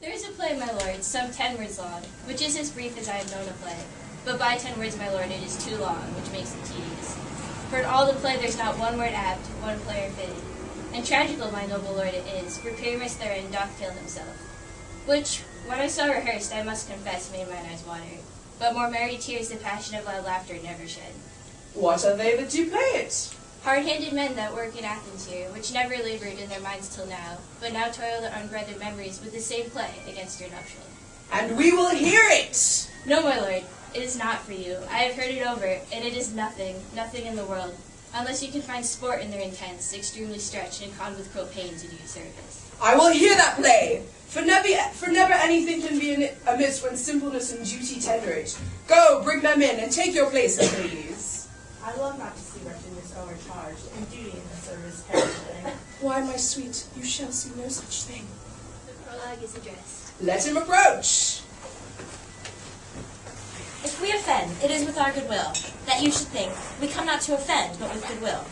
There is a play, my lord, some 10 words long, which is as brief as I have known a play. But by 10 words, my lord, it is too long, which makes it tedious. For in all the play there's not one word apt, one player fitted. And tragical, my noble lord, it is, for Pyramus therein doth kill himself. Which, when I saw rehearsed, I must confess made mine eyes water. But more merry tears the passion of loud laughter never shed. What are they that do play it? Hard-handed men that work in Athens here, which never labored in their minds till now, but now toil their unbreathed memories with the same play against your nuptial. And we will hear it! No, my lord, it is not for you. I have heard it over, and it is nothing, nothing in the world, unless you can find sport in their intents, extremely stretched and con with cruel pain to do you service. I will hear that play, for never anything can be amiss when simpleness and duty tender it. Go, bring them in, and take your places, ladies. I love not to see wretchedness overcharged, and duty in the service perishing. Why, my sweet, you shall see no such thing. The prologue is addressed. Let him approach. If we offend, it is with our goodwill, that you should think we come not to offend, but with goodwill,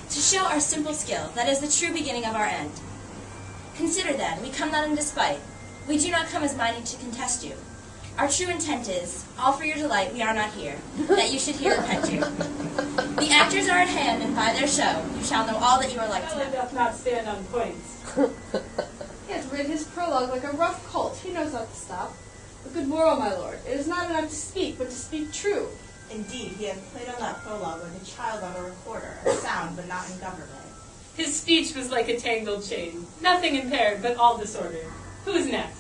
to show our simple skill, that is the true beginning of our end. Consider then, we come not in despite, we do not come as minded to contest you. Our true intent is, all for your delight we are not here, that you should hear repent you. The actors are at hand, and by their show, you shall know all that you are like to know. Doth not stand on points. He has rid his prologue like a rough colt. He knows not to stop. A good moral, my lord. It is not enough to speak, but to speak true. Indeed, he hath played on that prologue like a child on a recorder, a sound but not in government. His speech was like a tangled chain, nothing impaired, but all disordered. Who is next?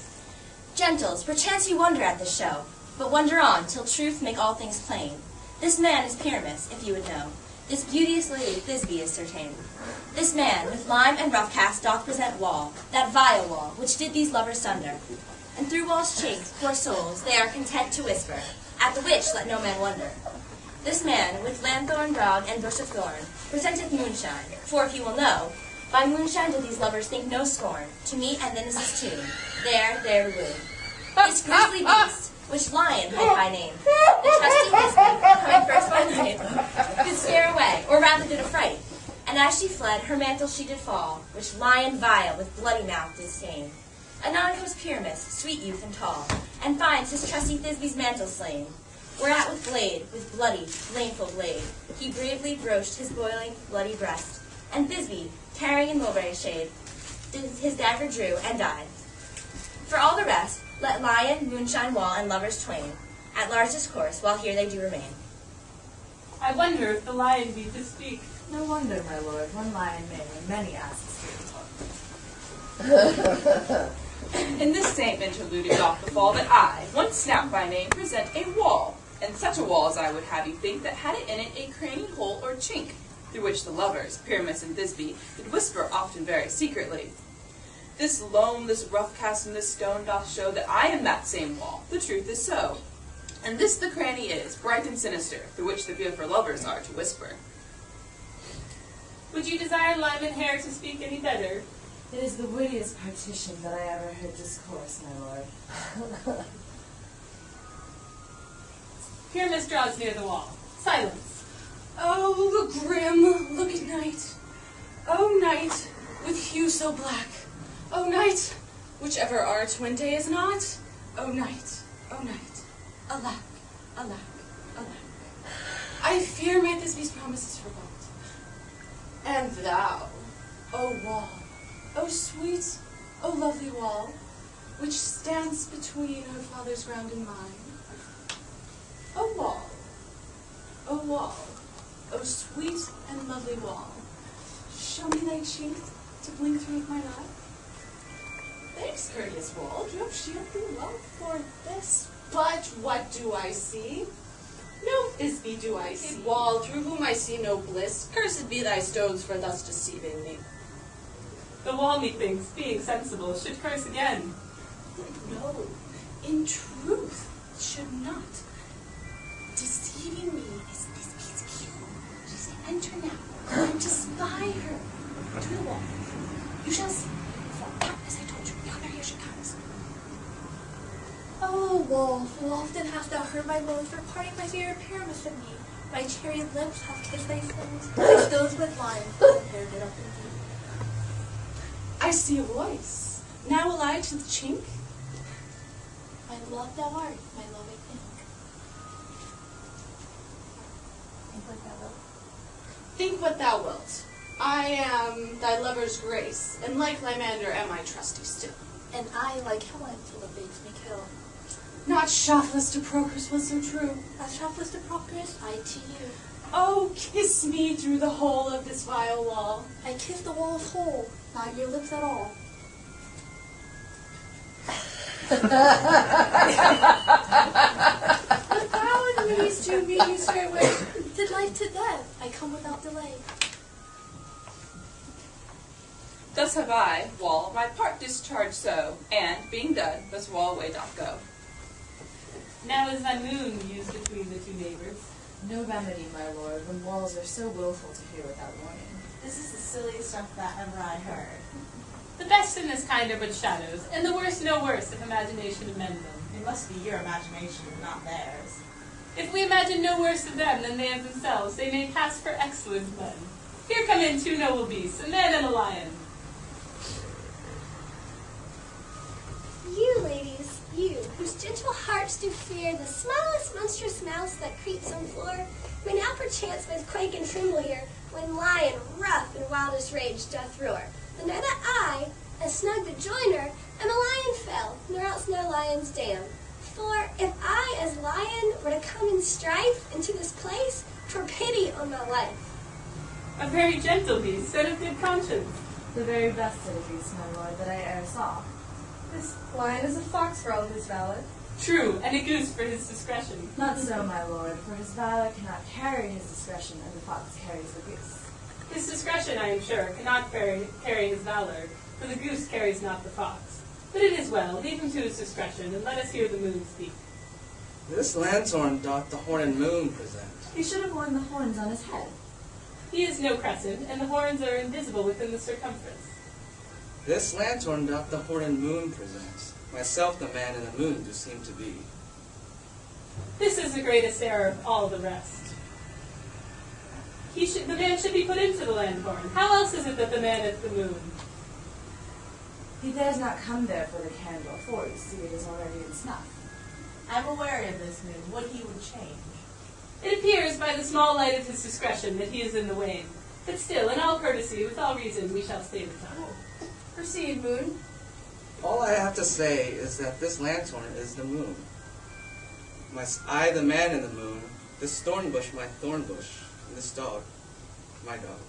Gentles, perchance you wonder at this show, but wonder on, till truth make all things plain. This man is Pyramus, if you would know. This beauteous lady Thisbe is certain. This man, with lime and rough cast, doth present wall, that vile wall, which did these lovers sunder. And through wall's chinks, poor souls, they are content to whisper, at the which let no man wonder. This man, with lanthorn dog and bush of thorn, presenteth moonshine, for if you will know, by moonshine did these lovers think no scorn, to meet and then is tune, there to woo. This grisly beast, which Lion had by name, the trusty Thisbe, coming first by night, did scare away, or rather did affright. And as she fled, her mantle she did fall, which Lion vile with bloody mouth did stain. Anon comes Pyramus, sweet youth and tall, and finds his trusty Thisbe's mantle slain. Whereat with blade, with bloody, blameful blade, he bravely broached his boiling, bloody breast, and Thisbe, tarrying in mulberry shade, his dagger drew and died. For all the rest, let lion, moonshine, wall, and lovers twain at large discourse, while here they do remain. I wonder if the lion be to speak. No wonder, my lord, one lion may, and many asses hear talk. In this same interlude it doth befall that I, one Snap by name, present a wall, and such a wall as I would have you think that had it in it a cranny hole or chink, through which the lovers, Pyramus and Thisbe, did whisper often very secretly. This loam, this rough cast, and this stone doth show that I am that same wall. The truth is so. And this the cranny is, bright and sinister, through which the beautiful lovers are to whisper. Would you desire Lime and Hair to speak any better? It is the wittiest partition that I ever heard discourse, my lord. Pyramus draws near the wall. Silence. Oh, the grim, look night. Oh, night, with hue so black. Oh, night, whichever our twin day is not. Oh, night, alack, alack, alack. I fear my Thisbe's promises forgot. And thou, O wall, O sweet, O lovely wall, which stands between her father's ground and mine. O wall, O sweet and lovely wall, show me thy cheek to blink through with mine eye. Thanks, courteous wall, do have shield thee love for this, but what do I see? No Thisbe do I see, wall, through whom I see no bliss. Cursed be thy stones for thus deceiving me. The wall, methinks, being sensible, should curse again. No, in truth, should not. Deceiving me is Thisbe's cue. She said, enter now, and to spy her to the wall. You shall see, for as I told you, yonder here she comes. Oh, wall, full often hast thou heard my moans for parting my dear Pyramus and me. My cherry lips have kissed thy stones, thy stones with lime, and hair did up indeed. I see a voice. Now will I to the chink. what thou art, my love, I think. Think what thou wilt. I am thy lover's grace, and like Lymander am I trusty still. And I, like Helen, till the babes me kill. Not shaftless to Procris was so true. As shaftless to Procris, I to you. Oh, kiss me through the hole of this vile wall. I kiss the wall of whole, not your lips at all. But thou and these two meeting straightway. Did life to death, I come without delay. Thus have I, Wall, my part discharged so, and, being done, thus Wall away doth go. Now is thy moon used between the two neighbors? No remedy, my lord, when walls are so willful to hear without warning. This is the silliest stuff that ever I heard. The best in this kind are but shadows, and the worst no worse if imagination amend them. It must be your imagination, not theirs. If we imagine no worse of them than they of themselves, they may pass for excellent men. Here come in two noble beasts, a man and a lion. You, ladies, you, whose gentle hearts do fear the smallest monstrous mouse that creeps on floor, may now perchance both quake and tremble here, when lion, rough in wildest rage, doth roar. But know that I, as snug the joiner, am a lion fell, nor else no lion's dam. For if I, as lion, were to come in strife into this place, 'twere pity on my life. A very gentle beast, son of good conscience. The very best of the beasts, my lord, that I e'er saw. This lion is a fox for all his valor. True, and a goose for his discretion. Not so, my lord, for his valor cannot carry his discretion, and the fox carries the goose. His discretion, I am sure, cannot carry his valor, for the goose carries not the fox. But it is well, leave him to his discretion, and let us hear the moon speak. This lanthorn doth the horn and moon present. He should have worn the horns on his head. He is no crescent, and the horns are invisible within the circumference. This lanthorn doth the horn and moon present. Myself the man in the moon do seem to be. This is the greatest error of all the rest. The man should be put into the lanthorn. How else is it that the man is the moon? He dares not come there for the candle, for, you see, it is already in snuff. I'm aware of this moon, what he would change. It appears by the small light of his discretion that he is in the wane. But still, in all courtesy, with all reason, we shall stay the time. Proceed, moon. All I have to say is that this lanthorn is the moon. I, the man in the moon, this thorn bush, my thorn bush, and this dog, my dog.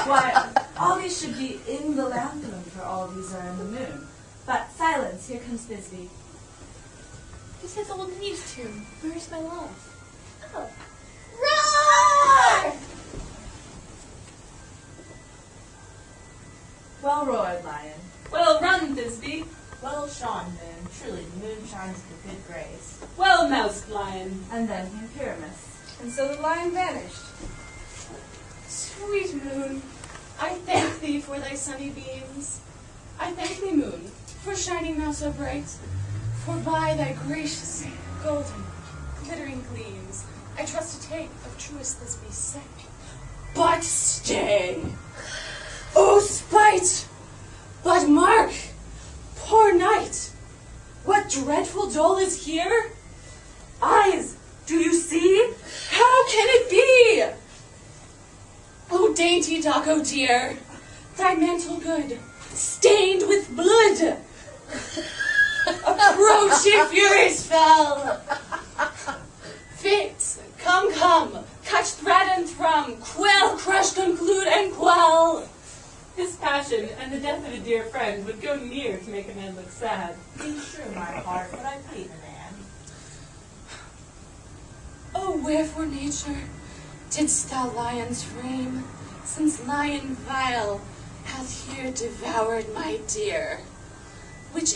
Why, all these should be in the lanthorn, for all these are in the moon. But silence, here comes Thisbe. This is old Neve's tune. Where's my love? Oh. Roar! Well roared, lion. Well run, Thisbe. Well shone, moon. Truly, the moon shines with good grace. Well moused, lion. And then came Pyramus. And so the lion vanished. Sweet moon, I thank thee for thy sunny beams. I thank thee, moon, for shining now so bright. For by thy gracious, golden, glittering gleams, I trust to take of truest Thisbe's sight. But stay! O spite! But mark! Poor knight! What dreadful dole is here? Eyes, do you see? How can it be? O dainty duck, O dear, thy mantle good, stained with blood. Approaching furies fell. Fix, come, catch thread and thrum, quell, crush, conclude, and quell. His passion and the death of a dear friend would go near to make a man look sad. Be true, my heart, but I pity the man. Oh, wherefore, nature, didst thou lions frame, since lion vile hath here devoured my dear, which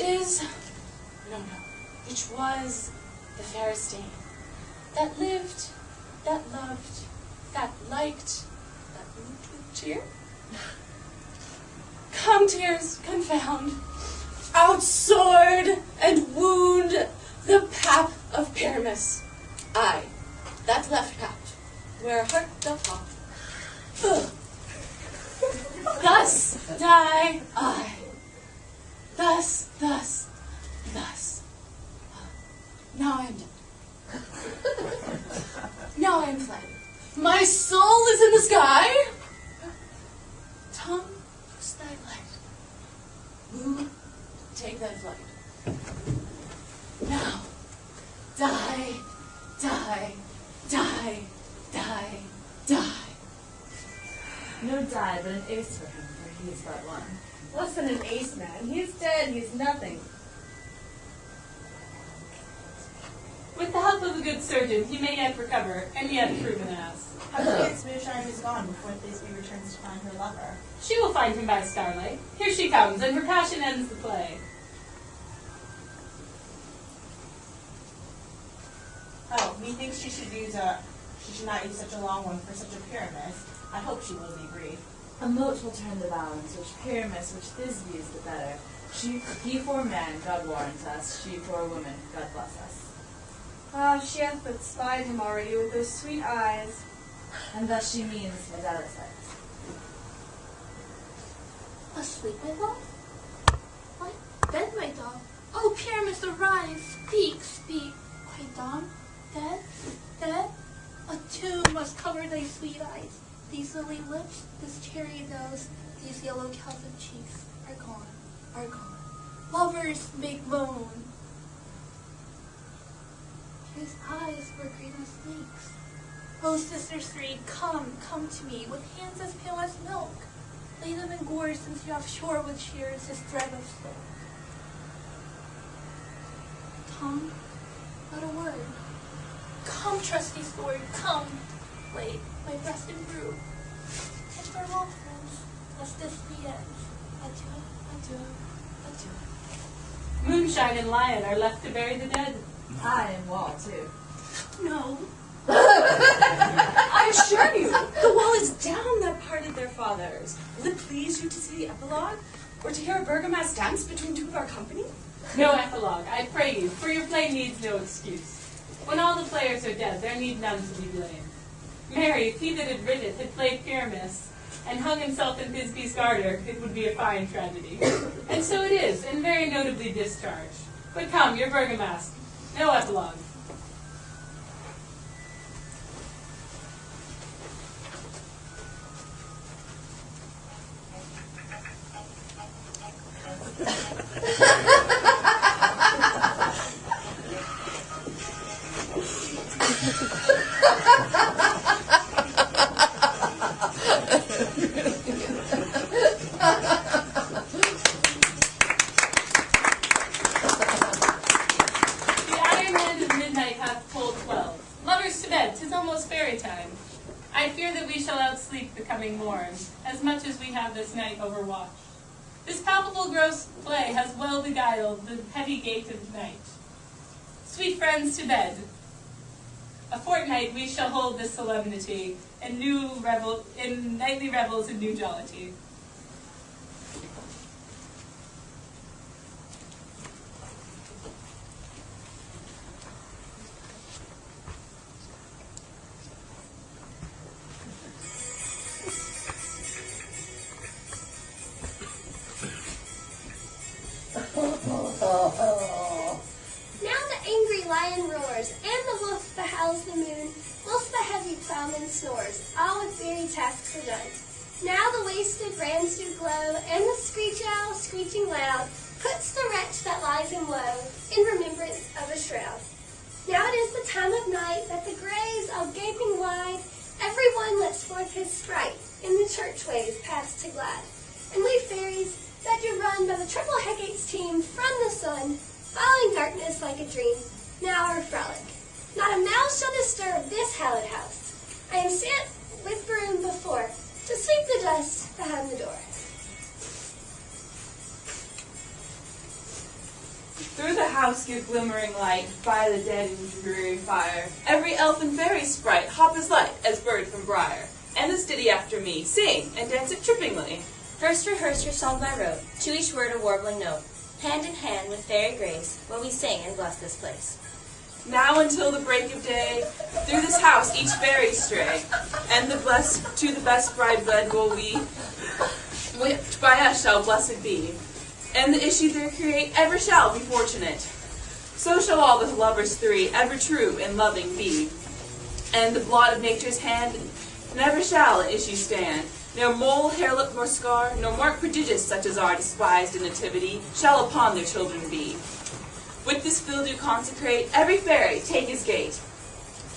was the fairest dame, that lived, that loved, that liked, that moved with cheer? Come, tears, confound, outsword and wound the pap of Pyramus. I, that left pap, where heart doth hop. Thus die I. Thus, Thus. Now I am done. Now I am fled. My soul is in the sky. Tongue, loose thy light. Moon, take thy flight. Now, die, die, die, die, die. No die, but an ace for him, for he is but one. Less than an ace, man. He's dead. He's nothing. With the help of a good surgeon, he may yet recover, and yet prove an ass. How do we get Moonshine is gone before Thisbe returns to find her lover? She will find him by starlight. Here she comes, and her passion ends the play. Oh, methinks she should not use such a long one for such a pyramid. I hope she will be brief. A moat will turn the balance, which Pyramus, which Thisbe is the better. He for man, God warrant us, she for a woman, God bless us. Ah, she hath but spied him already with those sweet eyes. And thus she means Medelicite. Asleep, my love? What? Dead, my dog? Oh, Pyramus, arise! Speak, speak! Quite dawn? Dead? Dead? A tomb must cover thy sweet eyes. These lily lips, this cherry nose, these yellow Celtic cheeks are gone, are gone. Lovers make moan. His eyes were green as snakes. Oh, sisters three, come to me, with hands as pale as milk. Lay them in gore, since you have shore with shears his thread of silk. Tongue, not a word. Come, trusty sword, come. Wait, my breast improve. And farewell, friends, lest this be end. Adieu, adieu, adieu. Moonshine and Lion are left to bury the dead. I am wall, too. No. I assure you, the wall is down that parted their fathers. Will it please you to see the epilogue? Or to hear a Bergamask dance between two of our company? No epilogue, I pray you, for your play needs no excuse. When all the players are dead, there need none to be blamed. Marry, if he that had writ it had played Pyramus, and hung himself in Thisbe's garter, it would be a fine tragedy. And so it is, and very notably discharged. But come, your Bergamask. No epilogue. As much as we have this night overwatched. This palpable gross play has well beguiled the heavy gait of night. Sweet friends, to bed. A fortnight we shall hold this solemnity, in nightly revels and new jollity. Now the angry lion roars, and the wolf behowls the moon, whilst the heavy plowman snores, all with weary tasks are done. Now the wasted brands do glow, and the screech owl, screeching loud, puts the wretch that lies in woe in remembrance of a shroud. Now it is the time of night that the graves all gaping wide, every one lets forth his sprite, in the churchways pass to glad. And we fairies that do run by the triple Hecate's team from the sun, following darkness like a dream, now our frolic. Not a mouse shall disturb this hallowed house. I am sent with broom before, to sweep the dust behind the door. Through the house give glimmering light, by the dead and dreary fire. Every elf and fairy sprite hop as light as bird from briar. And this ditty after me, sing, and dance it trippingly. First rehearse your song by rote, to each word a warbling note. Hand in hand with fairy grace, will we sing and bless this place. Now until the break of day, through this house each fairy stray, and to the best bride bed will we, which by us shall blessed be. and the issue they create ever shall be fortunate. So shall all the lovers three ever true and loving be, and the blot of nature's hand never shall an issue stand. No mole, hairlip, nor scar, no mark prodigious such as are despised in nativity, shall upon their children be. With this field do consecrate, every fairy take his gate.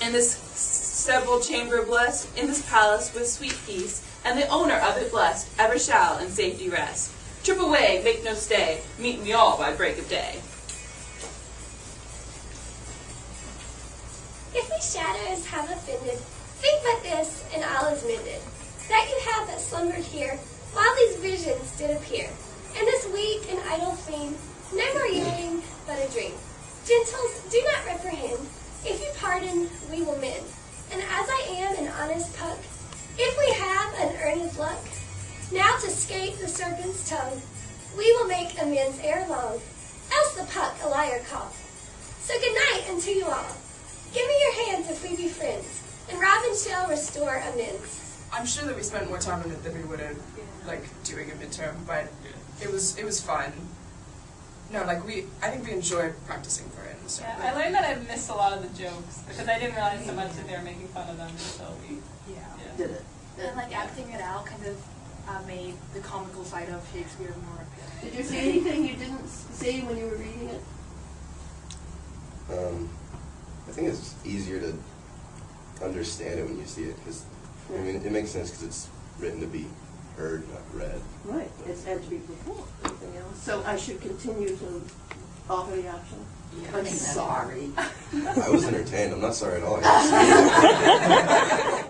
In this several chamber blessed, in this palace with sweet peace, and the owner of it blessed, ever shall in safety rest. Trip away, make no stay, meet me all by break of day. If we shadows have offended, think but this, and all is mended, that you have that slumbered here, while these visions did appear. And this weak and idle theme, no more yielding but a dream. Gentles, do not reprehend. If you pardon, we will mend. And as I am an honest puck, if we have an earned luck, now to escape the serpent's tongue, we will make amends ere long, else the puck a liar call. So good night unto you all. Give me your hands if we be friends, and Robin shall restore amends. I'm sure that we spent more time on it than we would have, like, doing a midterm, but it was fun. No, like, I think we enjoyed practicing for it. So Yeah, I learned that I missed a lot of the jokes because I didn't realize so much that they were making fun of them until we Did it. And like acting it out kind of made the comical side of Shakespeare more appealing. Did you see anything you didn't see when you were reading it? I think it's easier to understand it when you see it, because I mean it makes sense because it's written to be heard, not read. Right. It's and to be performed. Anything else? So I should continue to offer the option. I'm sorry. I was entertained. I'm not sorry at all. I